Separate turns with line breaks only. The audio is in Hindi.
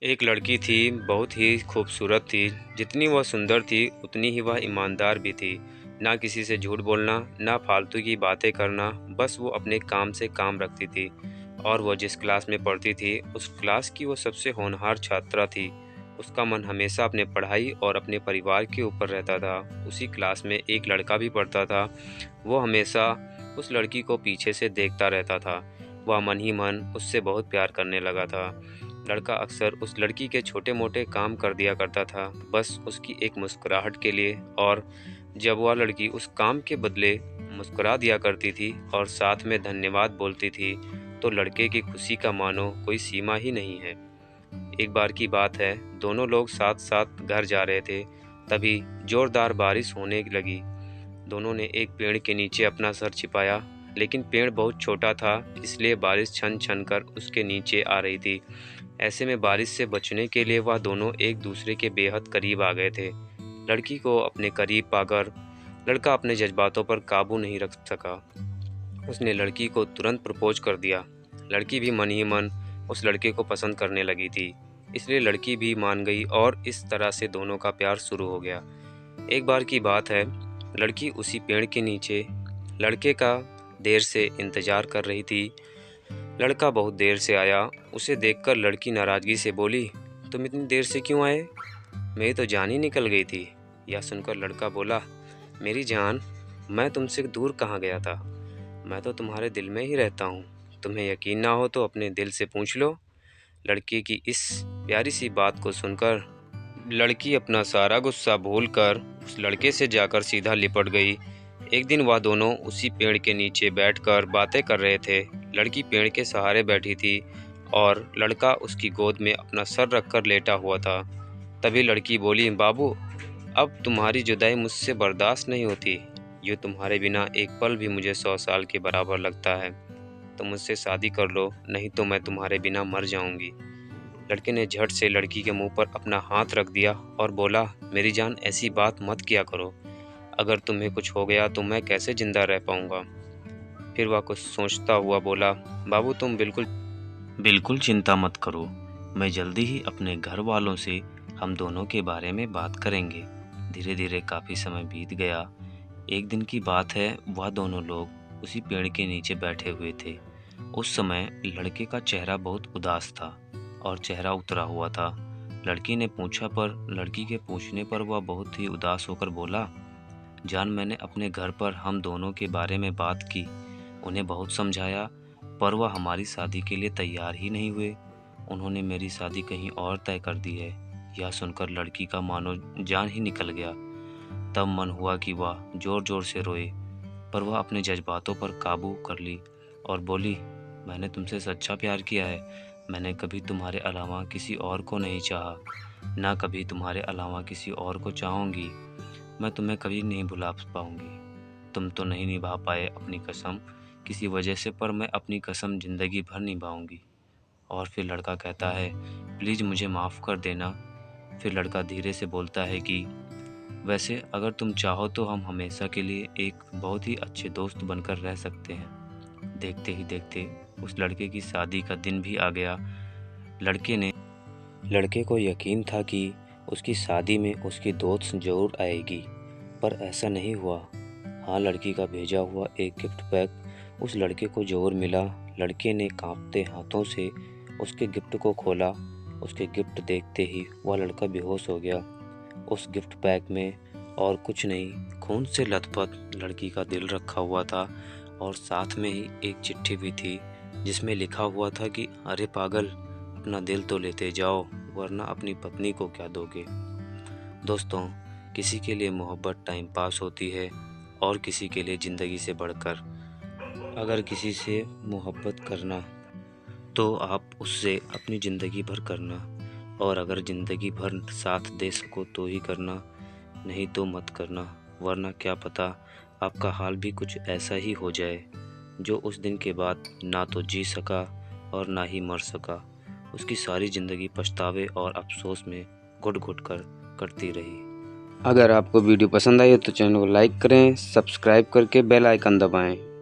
एक लड़की थी, बहुत ही खूबसूरत थी। जितनी वह सुंदर थी, उतनी ही वह ईमानदार भी थी। ना किसी से झूठ बोलना, ना फालतू की बातें करना, बस वो अपने काम से काम रखती थी। और वह जिस क्लास में पढ़ती थी, उस क्लास की वो सबसे होनहार छात्रा थी। उसका मन हमेशा अपने पढ़ाई और अपने परिवार के ऊपर रहता था। उसी क्लास में एक लड़का भी पढ़ता था। वो हमेशा उस लड़की को पीछे से देखता रहता था। वह मन ही मन उससे बहुत प्यार करने लगा था। लड़का अक्सर उस लड़की के छोटे मोटे काम कर दिया करता था, बस उसकी एक मुस्कुराहट के लिए। और जब वह लड़की उस काम के बदले मुस्कुरा दिया करती थी और साथ में धन्यवाद बोलती थी, तो लड़के की खुशी का मानो कोई सीमा ही नहीं है। एक बार की बात है, दोनों लोग साथ साथ घर जा रहे थे। तभी जोरदार बारिश होने लगी। दोनों ने एक पेड़ के नीचे अपना सर छिपाया, लेकिन पेड़ बहुत छोटा था, इसलिए बारिश छन छन कर उसके नीचे आ रही थी। ऐसे में बारिश से बचने के लिए वह दोनों एक दूसरे के बेहद करीब आ गए थे। लड़की को अपने करीब पाकर लड़का अपने जज्बातों पर काबू नहीं रख सका। उसने लड़की को तुरंत प्रपोज कर दिया। लड़की भी मन ही मन उस लड़के को पसंद करने लगी थी, इसलिए लड़की भी मान गई और इस तरह से दोनों का प्यार शुरू हो गया। एक बार की बात है, लड़की उसी पेड़ के नीचे लड़के का देर से इंतजार कर रही थी। लड़का बहुत देर से आया। उसे देखकर लड़की नाराजगी से बोली, तुम इतनी देर से क्यों आए? मेरी तो जान ही निकल गई थी। यह सुनकर लड़का बोला, मेरी जान, मैं तुमसे दूर कहाँ गया था। मैं तो तुम्हारे दिल में ही रहता हूँ। तुम्हें यकीन ना हो तो अपने दिल से पूछ लो। लड़के की इस प्यारी सी बात को सुनकर लड़की अपना सारा गुस्सा भूलकर उस लड़के से जाकर सीधा लिपट गई। एक दिन वह दोनों उसी पेड़ के नीचे बैठकर बातें कर रहे थे। लड़की पेड़ के सहारे बैठी थी और लड़का उसकी गोद में अपना सर रखकर लेटा हुआ था। तभी लड़की बोली, बाबू, अब तुम्हारी जुदाई मुझसे बर्दाश्त नहीं होती। यूँ तुम्हारे बिना एक पल भी मुझे 100 साल के बराबर लगता है। तुम मुझसे शादी कर लो, नहीं तो मैं तुम्हारे बिना मर जाऊंगी। लड़के ने झट से लड़की के मुंह पर अपना हाथ रख दिया और बोला, मेरी जान, ऐसी बात मत किया करो। अगर तुम्हें कुछ हो गया तो मैं कैसे जिंदा रह पाऊंगा। फिर वह कुछ सोचता हुआ बोला, बाबू, तुम बिल्कुल बिल्कुल चिंता मत करो। मैं जल्दी ही अपने घर वालों से हम दोनों के बारे में बात करेंगे। धीरे धीरे काफ़ी समय बीत गया। एक दिन की बात है, वह दोनों लोग उसी पेड़ के नीचे बैठे हुए थे। उस समय लड़के का चेहरा बहुत उदास था और चेहरा उतरा हुआ था। लड़की के पूछने पर वह बहुत ही उदास होकर बोला, जान, मैंने अपने घर पर हम दोनों के बारे में बात की, उन्हें बहुत समझाया, पर वह हमारी शादी के लिए तैयार ही नहीं हुए। उन्होंने मेरी शादी कहीं और तय कर दी है। यह सुनकर लड़की का मानो जान ही निकल गया। तब मन हुआ कि वह जोर जोर से रोए, पर वह अपने जज्बातों पर काबू कर ली और बोली, मैंने तुमसे सच्चा प्यार किया है। मैंने कभी तुम्हारे अलावा किसी और को नहीं चाहा, ना कभी तुम्हारे अलावा किसी और को चाहूँगी। मैं तुम्हें कभी नहीं भुला पाऊँगी। तुम तो नहीं निभा पाए अपनी कसम किसी वजह से, पर मैं अपनी कसम ज़िंदगी भर निभाऊंगी। और फिर लड़का कहता है, प्लीज़ मुझे माफ़ कर देना। फिर लड़का धीरे से बोलता है कि वैसे अगर तुम चाहो तो हम हमेशा के लिए एक बहुत ही अच्छे दोस्त बनकर रह सकते हैं। देखते ही देखते उस लड़के की शादी का दिन भी आ गया। लड़के को यकीन था कि उसकी शादी में उसकी दोस्त जरूर आएगी, पर ऐसा नहीं हुआ। हाँ, लड़की का भेजा हुआ एक गिफ्ट पैक उस लड़के को जरूर मिला। लड़के ने कांपते हाथों से उसके गिफ्ट को खोला। उसके गिफ्ट देखते ही वह लड़का बेहोश हो गया। उस गिफ्ट पैक में और कुछ नहीं, खून से लथपथ लड़की का दिल रखा हुआ था और साथ में ही एक चिट्ठी भी थी, जिसमें लिखा हुआ था कि अरे पागल, अपना दिल तो लेते जाओ, वरना अपनी पत्नी को क्या दोगे। दोस्तों, किसी के लिए मोहब्बत टाइम पास होती है और किसी के लिए ज़िंदगी से बढ़कर। अगर किसी से मोहब्बत करना तो आप उससे अपनी ज़िंदगी भर करना, और अगर ज़िंदगी भर साथ दे सको तो ही करना, नहीं तो मत करना, वरना क्या पता आपका हाल भी कुछ ऐसा ही हो जाए जो उस दिन के बाद ना तो जी सका और ना ही मर सका। उसकी सारी ज़िंदगी पछतावे और अफसोस में घुट घुट कर कटती रही। अगर आपको वीडियो पसंद आई हो तो चैनल को लाइक करें, सब्सक्राइब करके बेल आइकन दबाएं।